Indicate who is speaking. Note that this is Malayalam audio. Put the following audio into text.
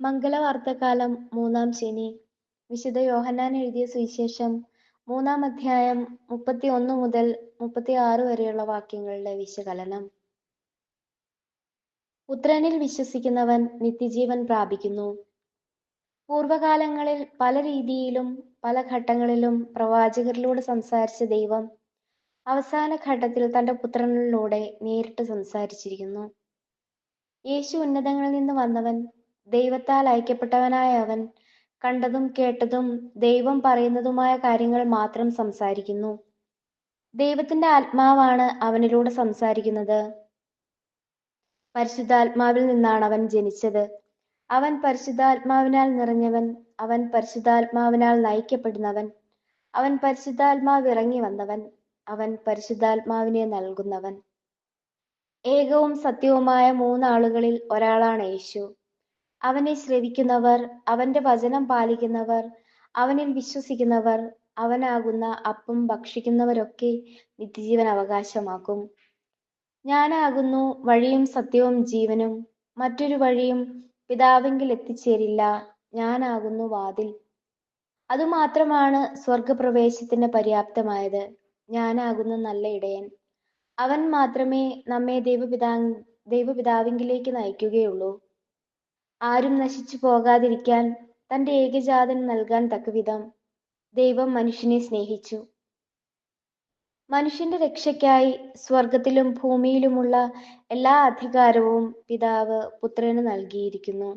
Speaker 1: മംഗളവാർത്തക്കാലം മൂന്നാം ശനി. വിശുദ്ധ യോഹന്നാൻ എഴുതിയ സുവിശേഷം 3-ാം അധ്യായം 31 മുതൽ 36 വരെയുള്ള വാക്യങ്ങളുടെ വിശകലനം. പുത്രനിൽ വിശ്വസിക്കുന്നവൻ നിത്യജീവൻ പ്രാപിക്കുന്നു. പൂർവകാലങ്ങളിൽ പല രീതിയിലും പല ഘട്ടങ്ങളിലും പ്രവാചകരിലൂടെ സംസാരിച്ച ദൈവം അവസാന ഘട്ടത്തിൽ തന്റെ പുത്രനിലൂടെ നേരിട്ട് സംസാരിച്ചിരിക്കുന്നു. യേശു ഉന്നതങ്ങളിൽ നിന്ന് വന്നവൻ, ദൈവത്താൽ അയക്കപ്പെട്ടവനായ അവൻ കണ്ടതും കേട്ടതും ദൈവം പറയുന്നതുമായ കാര്യങ്ങൾ മാത്രം സംസാരിക്കുന്നു. ദൈവത്തിന്റെ ആത്മാവാണ് അവനിലൂടെ സംസാരിക്കുന്നത്. പരിശുദ്ധാത്മാവിൽ നിന്നാണ് അവൻ ജനിച്ചത്. അവൻ പരിശുദ്ധാത്മാവിനാൽ നിറഞ്ഞവൻ, അവൻ പരിശുദ്ധാത്മാവിനാൽ നയിക്കപ്പെടുന്നവൻ, അവൻ പരിശുദ്ധാത്മാവ് ഇറങ്ങി വന്നവൻ, അവൻ പരിശുദ്ധാത്മാവിനെ നൽകുന്നവൻ. ഏകവും സത്യവുമായ മൂന്നാളുകളിൽ ഒരാളാണ് യേശു. അവനെ ശ്രവിക്കുന്നവർ, അവന്റെ വചനം പാലിക്കുന്നവർ, അവനിൽ വിശ്വസിക്കുന്നവർ, അവനാകുന്ന അപ്പം ഭക്ഷിക്കുന്നവരൊക്കെ നിത്യജീവൻ അവകാശമാക്കും. ഞാനാകുന്നു വഴിയും സത്യവും ജീവനും. മറ്റൊരു വഴിയും പിതാവിങ്കിൽ എത്തിച്ചേരില്ല. ഞാനാകുന്നു വാതിൽ. അതുമാത്രമാണ് സ്വർഗപ്രവേശത്തിന് പര്യാപ്തമായത്. ഞാനാകുന്നു നല്ല ഇടയൻ. അവൻ മാത്രമേ നമ്മെ ദൈവപിതാവിങ്കിലേക്ക് നയിക്കുകയുള്ളൂ. ആരും നശിച്ചു പോകാതിരിക്കാൻ തന്റെ ഏകജാതൻ നൽകാൻ തക്കവിധം ദൈവം മനുഷ്യനെ സ്നേഹിച്ചു. മനുഷ്യന്റെ രക്ഷയ്ക്കായി സ്വർഗത്തിലും ഭൂമിയിലുമുള്ള എല്ലാ അധികാരവും പിതാവ് പുത്രന് നൽകിയിരിക്കുന്നു.